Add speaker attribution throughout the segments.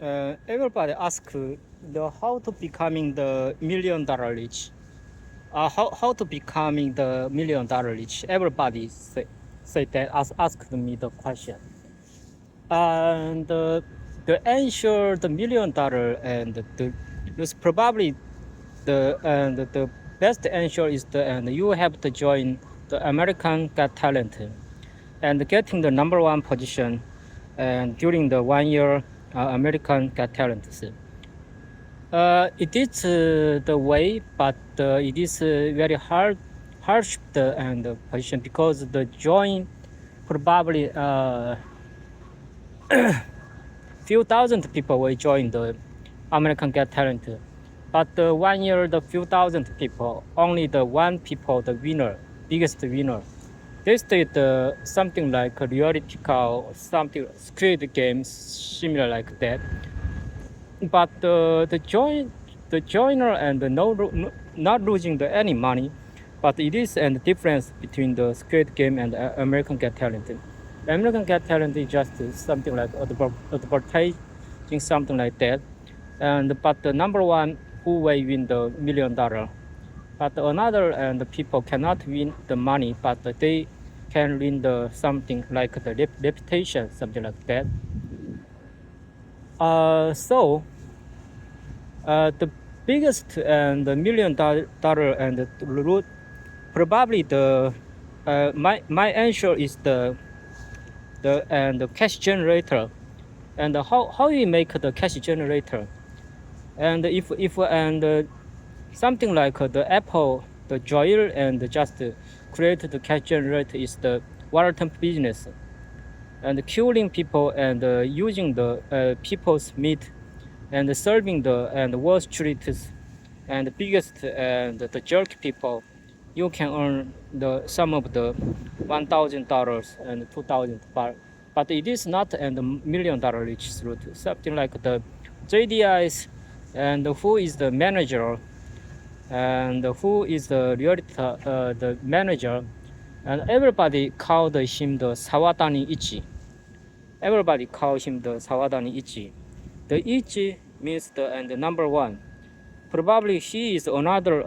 Speaker 1: Everybody ask the how to becoming the $1 million rich. How to becoming the $1 million rich? Everybody say that asked me the question. And the answer the $1 million and the is probably the best answer is the and you have to join the American Got Talent and getting the number one position and during the 1 year American Got Talent. It is the way, but it is very harsh and position because the join probably few thousand people will join the American Got Talent, but 1 year the few thousand people only the one people the winner biggest winner. This did something like a reality call, something Squid Games similar like that. But the joiner and the not losing the any money, but it is a difference between the Squid Game and American Got Talent. The American Got Talent is just something like advertising something like that, and but the number one who will win the $1 million, but another and the people cannot win the money, but they can win the something like the reputation, something like that. So the biggest and the $1 million and the root probably the my answer is the cash generator. And how you make the cash generator, and if and something like the Apple the Joel and just create the cash generator is the water business and killing people and using the people's meat and serving the and Wall Street and the biggest and the jerk people, you can earn the some of the $1,000 and 2,000, but it is not and $1 million rich route. Something like the JDIs and who is the manager and who is the realtor, the manager, and everybody called him the Sawadani Ichi. Everybody called him the Sawadani Ichi. The Ichi means the and the number one. Probably he is another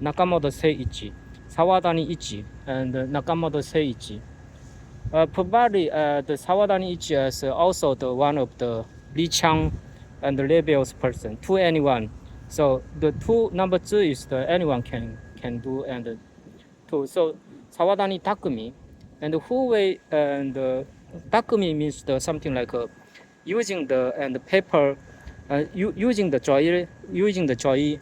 Speaker 1: Nakamoto Seiichi, Sawadani Ichi, and Nakamoto Seiichi. Probably the Sawadani Ichi is also the one of the Li Chang and the Rebels person to anyone. So the two number two is the anyone can do and two. So Sawadani Takumi, and who way and Takumi means the something like using the and the paper, using the joy, using the joy.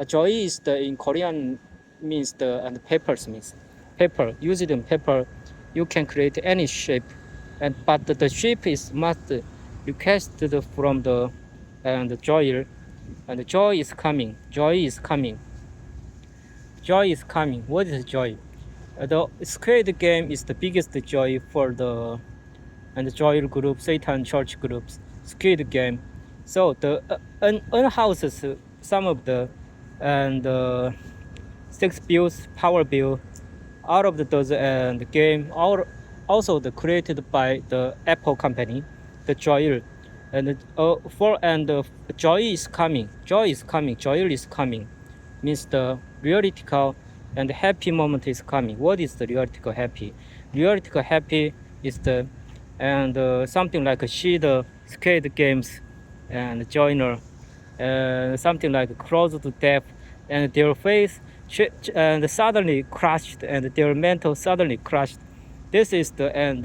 Speaker 1: Joy is the in Korean means the and papers means paper. Using the paper, you can create any shape, and but the shape is must requested from the and the joy, and the joy is coming. Joy is coming. Joy is coming. What is joy? The Squid Game is the biggest joy for the and the joy group, Satan Church groups, Squid Game. So the unhouses some of the and 6 bills power bill out of those and the game are also the created by the Apple company, the Joy, and for and joy is coming, joy is coming, joy is coming, means the realitical and happy moment is coming. What is the realitical happy? Realitical happy is the and something like she the Squid Games and joiner something like close to death, and their face and suddenly crushed, and their mental suddenly crushed. This is the and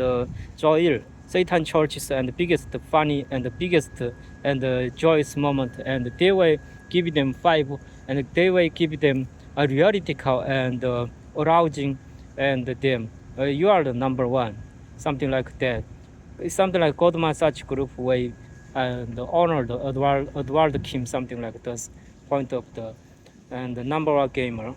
Speaker 1: Joel Satan churches and the biggest funny and the biggest and joyous moment, and they will give them five, and they will give them a realitical and arousing and them. You are the number one, something like that. It's something like Goldman Sachs Group way and honor the Edward Kim, something like this point of the and the number one gamer.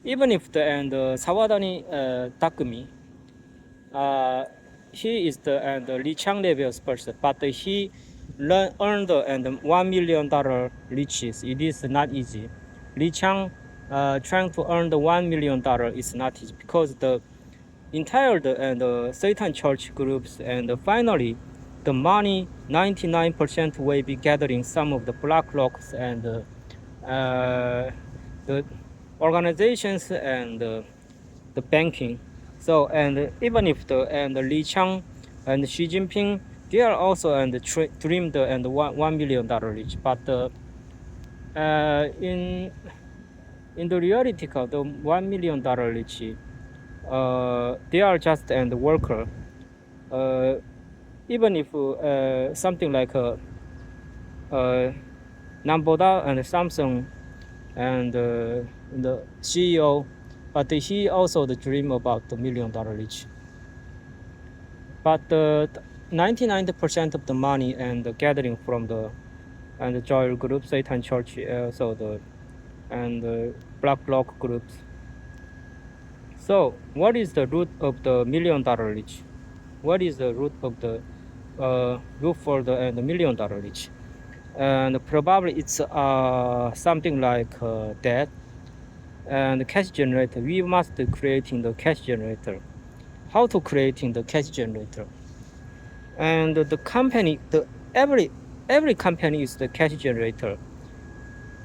Speaker 1: Even if the and Sawadani Takumi, he is the and Li Chang levels person, but he earned and $1 million riches. It is not easy. Li Chang trying to earn the $1 million is not easy because the entire Satan church groups, and finally, the money 99% will be gathering some of the black locks and the organizations and the banking. So and even if Li Chang and Xi Jinping, they are also dreamed and $1 million each, but in the reality of the $1 million each, they are just worker. Even if something like Namboda and Samsung and the CEO, but he also the dream about the $1 million each. But 99% of the money and the gathering from the Joel Group, Satan Church, also the Black Bloc groups. So what is the root of the $1 million each? What is the root of the root for the $1 million each? And probably it's something like that. And cash generator, we must creating the cash generator. How to creating the cash generator? And the company, every company is the cash generator,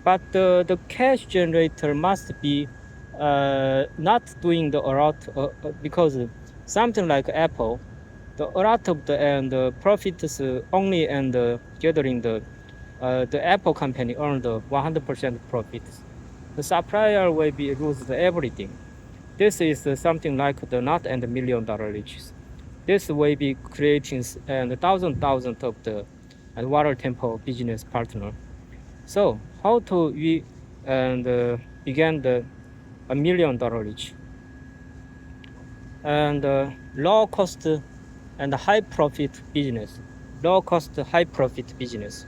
Speaker 1: but the cash generator must be not doing the a lot because something like Apple, the a lot of the profits only gathering the Apple company earn the 100% profits. The supplier will be lose everything. This is something like the not and $1 million each. This will be creating thousands of the water temple business partner. So how to we begin the $1 million each and low cost and high profit business. Low cost, high profit business.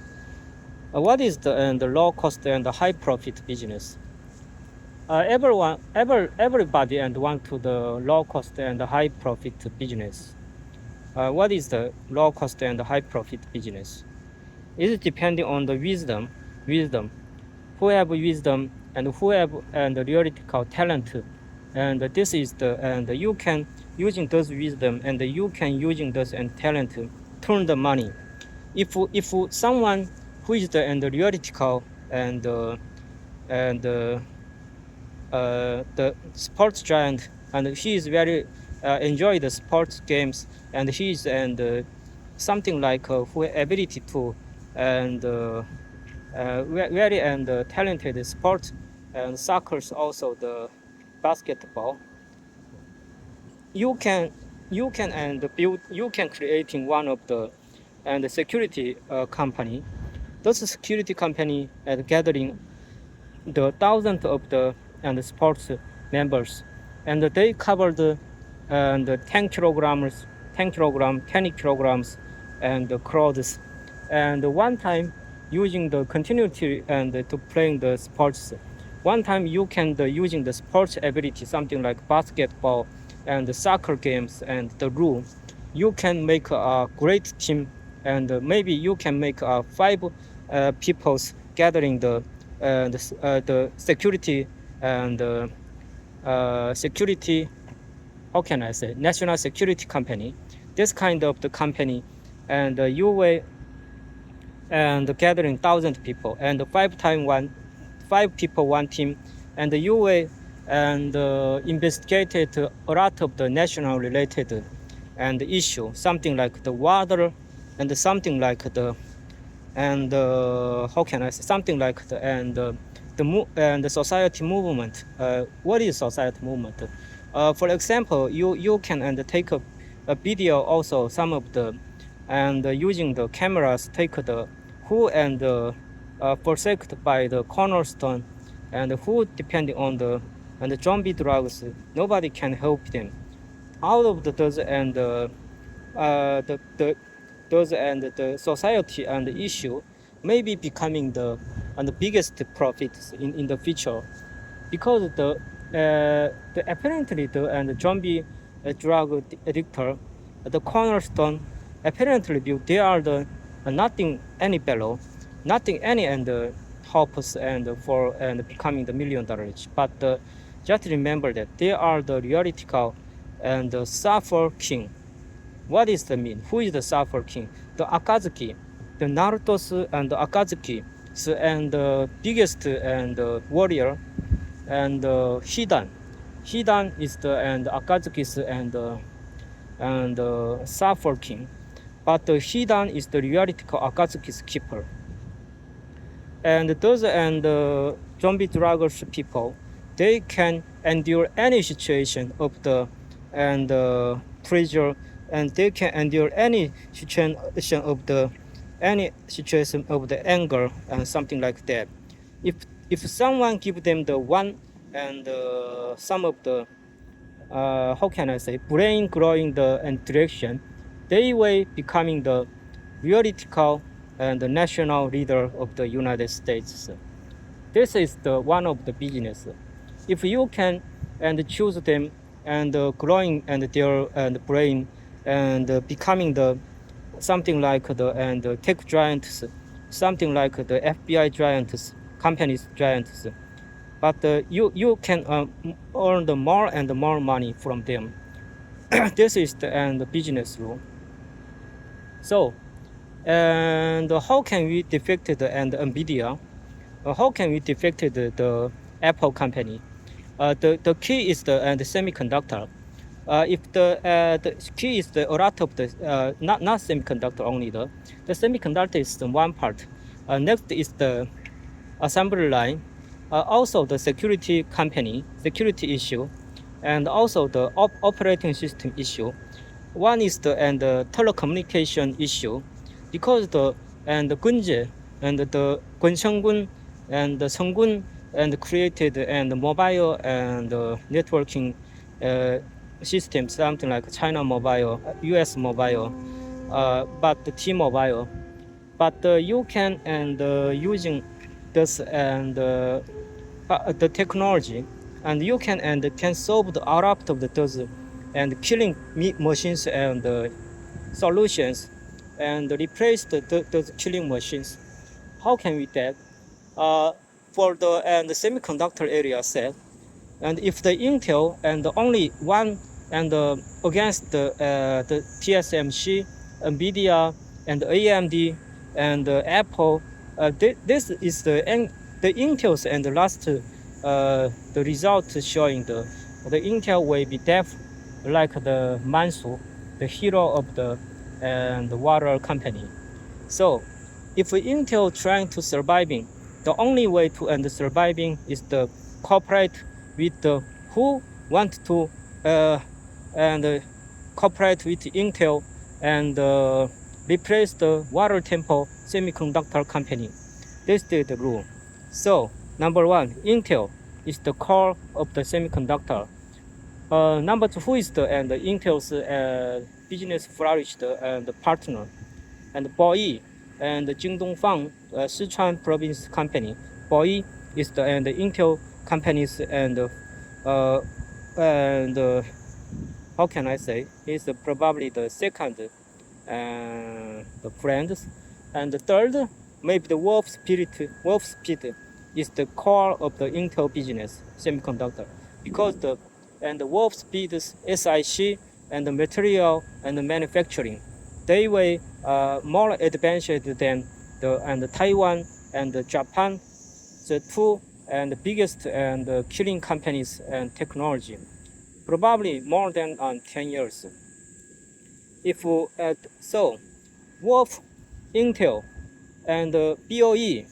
Speaker 1: What is the low cost and high profit business? Everybody want to the low cost and high profit business. What is the low cost and high profit business? It is depending on the wisdom. Who have wisdom and who have theoretical talent, and this is you can using those wisdom and you can using those talent turn the money. If someone who is the theoretical and the sports giant, and he is very enjoy the sports games, and he is something like who ability to and very talented sport and soccer, also the basketball. You can build, you can creating one of the security company. Those security company gathering the thousands of the sports members, and they covered the 10 kilograms, 10 kilograms and the clothes, and one time using the continuity and to playing the sports. One time you can using the sports ability, something like basketball and the soccer games and the rule, you can make a great team, and maybe you can make 5 peoples gathering the security and security, how can I say, national security company. This kind of the company, and you will and gathering 1,000 people and 5 people one team, and you will investigated a lot of the national related and issue, something like the water and something like the how can I say, something like the society movement. What is society movement? For example, you can take a video also, some of the using the cameras take the who forsaken by the cornerstone, and who depending on the zombie drugs, nobody can help them. Out of those the society and the issue may be becoming the biggest profits in the future, because the apparently the zombie drug addictor, the cornerstone, apparently they are the nothing any below, nothing any hopes for becoming the $1 million. But just remember that they are the theoretical and the Sulfur King. What is the mean? Who is the Sulfur King? The Akatsuki, the Naruto's and the Akatsuki, and the biggest and warrior, and Hidan. Hidan is the and Akatsuki's and Sulfur King, but Hidan is the reality Akatsuki's keeper. And those and zombie draggers people, they can endure any situation of the and treasure, and they can endure any situation of the anger and something like that. If someone give them the one and some of the how can I say, brain growing the and direction, they will becoming the theoretical and the national leader of the United States. This is the one of the business. If you can and choose them and growing and their and brain and becoming the something like the and tech giants, something like the FBI giants, companies giants, but you can earn the more and more money from them. This is the and business rule. So, and how can we defeat the and NVIDIA? How can we defeat the Apple company? The key is the semiconductor. If the key is the a lot of the not semiconductor only, the semiconductor is the one part. Next is the assembly line, also the security issue, and also the operating system issue. One is the and the telecommunication issue, because the and the Gunje and the Guncheongun and the Seonggun and created and mobile and networking system, something like China Mobile, US Mobile, but the T-Mobile. But you can and using this and the technology, and you can and can solve the out of the those and killing machines and solutions and replace those killing machines. How can we that? For the and the semiconductor area set, and if the Intel and only one and against the TSMC, NVIDIA, and AMD and Apple, this is the Intel's and the last the result showing the Intel will be deaf like the Mansu, the hero of the and the water company. So if Intel trying to surviving, the only way to end surviving is the cooperate with the who want to and cooperate with Intel and replace the Water Temple Semiconductor company. This is the rule. So number one, Intel is the core of the semiconductor. Number two, who is the and Intel's business flourished and partner, and BOE and Jingdongfang Sichuan province company. BOE is the and Intel companies and how can I say, is probably the second the friends, and the third maybe the Wolfspeed is the core of the Intel business semiconductor, because the and the Wolfspeed's SiC and the material and the manufacturing, they were more advanced than the and Taiwan and Japan, the two and the biggest and killing companies and technology, probably more than 10 years. If so, Wolf, Intel, and BOE,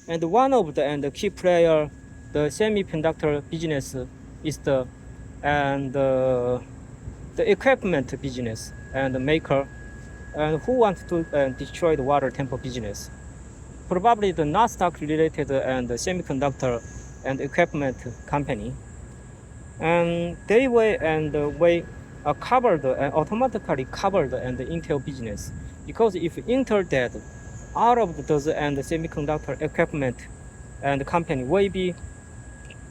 Speaker 1: and one of the and key player, the semiconductor business is the and the equipment business and the maker, and who wants to destroy the Water Temple business. Probably the Nasdaq related and the semiconductor and equipment company, and they will and we covered and automatically covered and the Intel business, because if Intel dead, all of those and the semiconductor equipment and company will be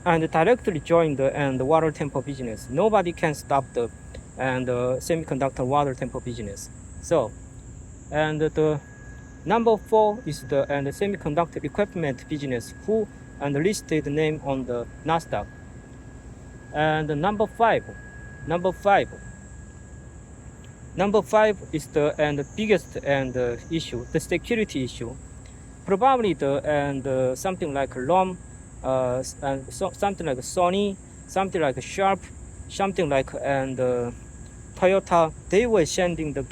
Speaker 1: and directly join the and the Water Temple business. Nobody can stop the and semiconductor Water Temple business. So, and the number 4 is the and semiconductor equipment business, who and listed name on the Nasdaq. And number 5 Number five. Number five is the biggest issue, the security issue. Probably something like ROM, something like Sony, something like Sharp, something like Toyota. They were sending the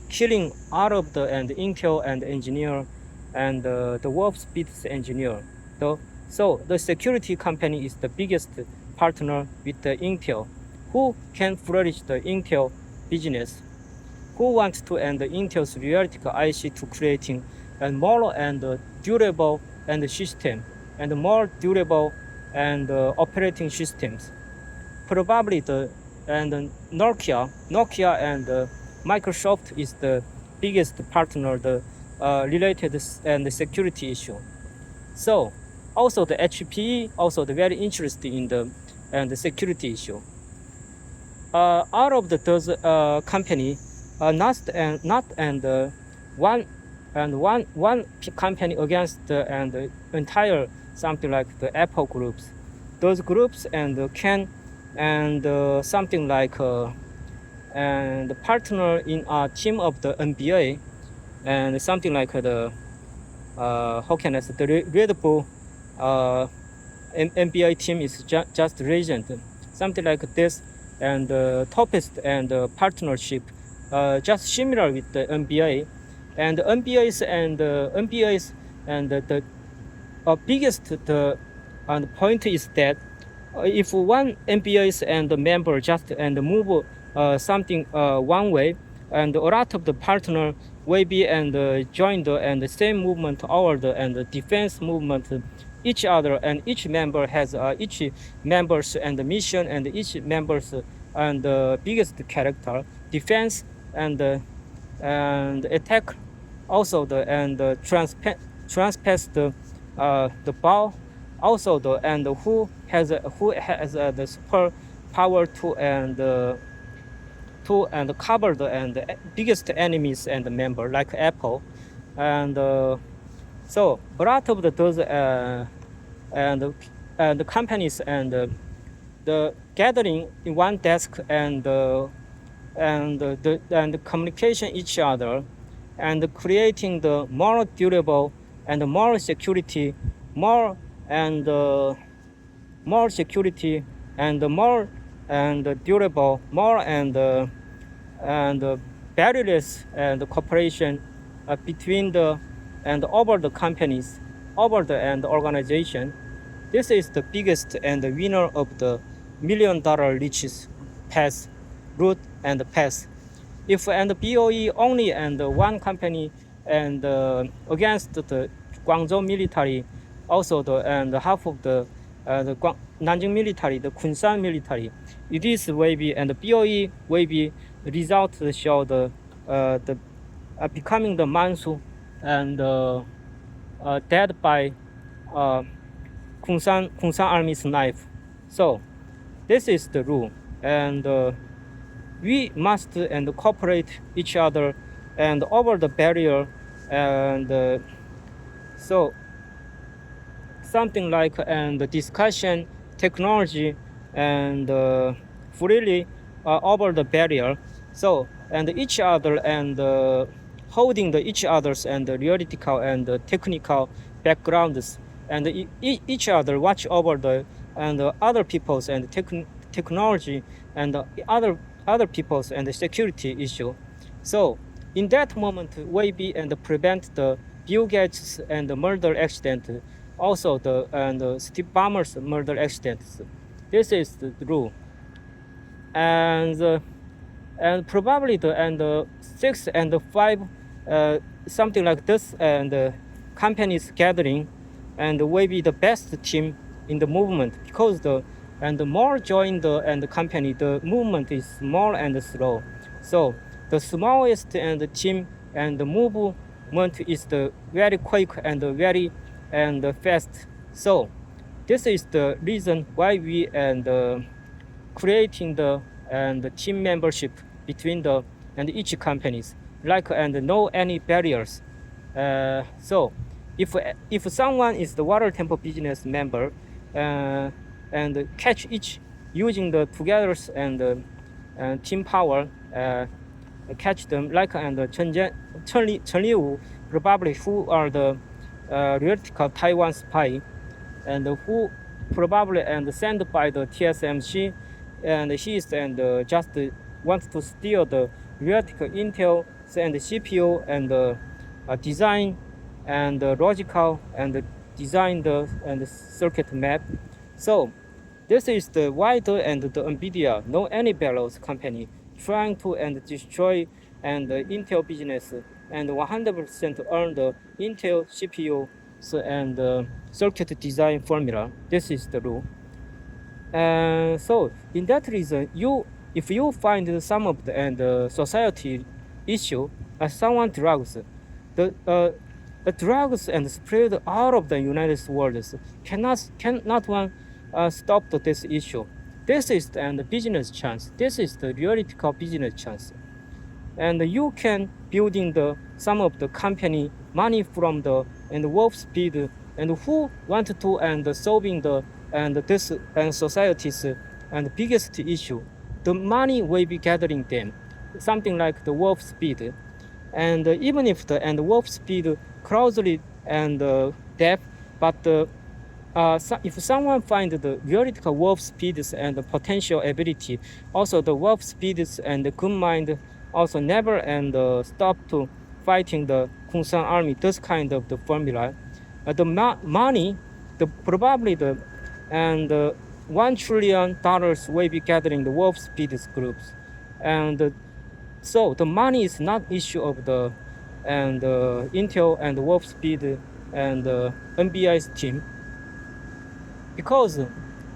Speaker 1: killing out of the Intel and engineer and the warp speed engineer. So the security company is the biggest partner with the Intel, who can flourish the Intel business, who wants to end Intel's theoretical IC to creating a more durable system and more durable operating systems. Probably Nokia and Microsoft is the biggest partner related and security issue. So also the HPE also very interested in the security issue. Out of those company, not one company against the entire something like the Apple groups. Those groups can something like and partner in a team of the NBA and something like the how can I say the Red Bull NBA team is just recent, something like this, and toughest and partnership just similar with the NBA, and NBA's and the biggest point is that if one NBA's and the member just move something one way, and a lot of the partner will be join the same movement or the defense movement each other, and each member has each members and the mission and each members and the biggest character defense and attack also transpass the ball also who has the super power to cover the biggest enemies and member like Apple, and so a lot of those the companies the gathering in one desk and communication each other and creating the more durable and more security, more security and more durable, more barriers and cooperation between the over the companies, over the organization. This is the biggest and the winner of the $1 million riches path, route and path. If BOE only one company against the Guangzhou military, also half of the Nanjing military, the Kunshan military, it is will be BOE will be result show the becoming the Mansu and dead by Kunshan army's knife. So this is the rule, and we must cooperate each other and over the barrier, and so something like the discussion technology and freely over the barrier. So and each other and holding each other's and the theoretical and technical backgrounds, and each other watch over the other people's and technology and other people's and the security issue. So in that moment we be prevent the Bill Gates and the murder accident, also the Steve Ballmer's murder accidents. This is the rule, and probably the 6 and 5 something like this and companies gathering and will be the best team in the movement, because the more join the company, the movement is small and slow. So the smallest and the team and the movement is the very quick and very fast. So this is the reason why we creating the team membership between each companies, like no any barriers. So if someone is the Water Temple business member and catch each using the together and team power catch them, like and Chen Liu, probably who are the theoretical Taiwan spy, and who probably and sent by the TSMC, and he is and just wants to steal the theoretical Intel and CPU and design and logical and design the and circuit map. So this is the Wider and the NVIDIA, no any bellows company, trying to and destroy and Intel business and 100% earn the Intel CPU and circuit design formula. This is the rule. And so in that reason, if you find some of the and society issue, someone drugs, the drugs and spread out of the United States cannot one stop this issue. This is the business chance. This is the theoretical business chance, and you can building the some of the company money from the and warp speed and who want to and solving the and this and society's and biggest issue. The money will be gathering them, something like the warp speed, and even if the and warp speed closely and depth, but if someone find the theoretical warp speeds and the potential ability, also the warp speeds and the good mind also never and stop to fighting the Kungshan army. This kind of the formula, the money, the probably the and $1 trillion will be gathering the warp speeds groups, and so the money is not issue of the and Intel and warp speed and NBI's team, because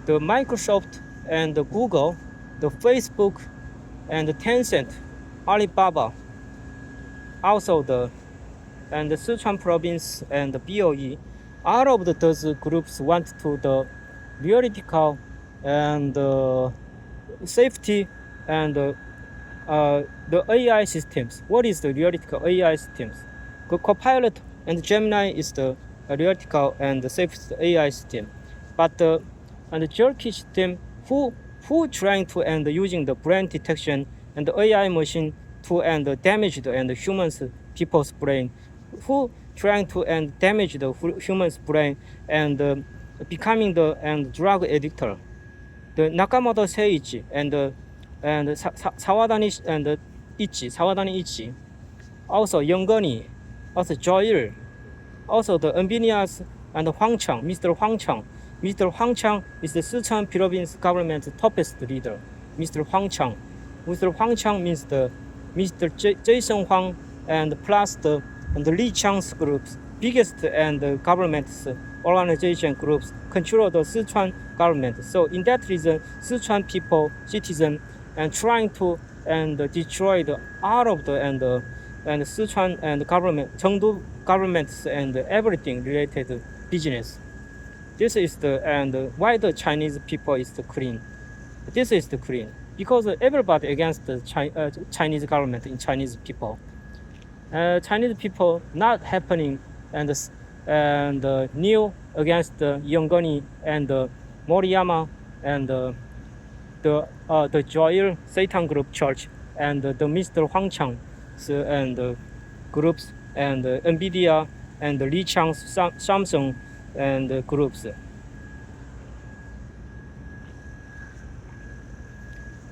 Speaker 1: the Microsoft and the Google, the Facebook and the Tencent, Alibaba, also the and the Sichuan province and the BOE, all of those groups want to the theoretical and safety and the AI systems. What is the theoretical AI systems? Copilot and Gemini is the theoretical and the safest AI system, but and the jerky system who trying to and using the brain detection and the AI machine to and damage the and humans people's brain, who trying to and damage the human's brain and becoming the and drug addictor. The Nakamoto Seiichi and Sawadani and Sawadani Ichi, also Yongoni, also Joel, also the NVIDIA's and Huang Chang, Mr. Huang Chang. Mr. Huang Chang is the Sichuan province government's toppest leader. Mr. Huang Chang. Mr. Huang Chang means the Mr. Jason Huang and plus the Li Chang's groups, biggest and government's organization groups control the Sichuan government. So in that reason, Sichuan people, citizens, and trying to and destroy the all of the and Sichuan and government, Chengdu governments and everything related to business. This is the and why the Chinese people is the clean. This is the clean because everybody against the Chinese government and Chinese people. Chinese people not happening and new against the Yongoni and Moriyama and the Joel Satan Group Church and the Mr. Huang Chang and groups and NVIDIA and Li Chang's Samsung and groups.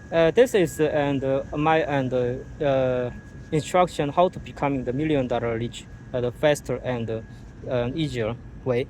Speaker 1: This is and my and instruction how to becoming the $1 million rich the faster and easier way.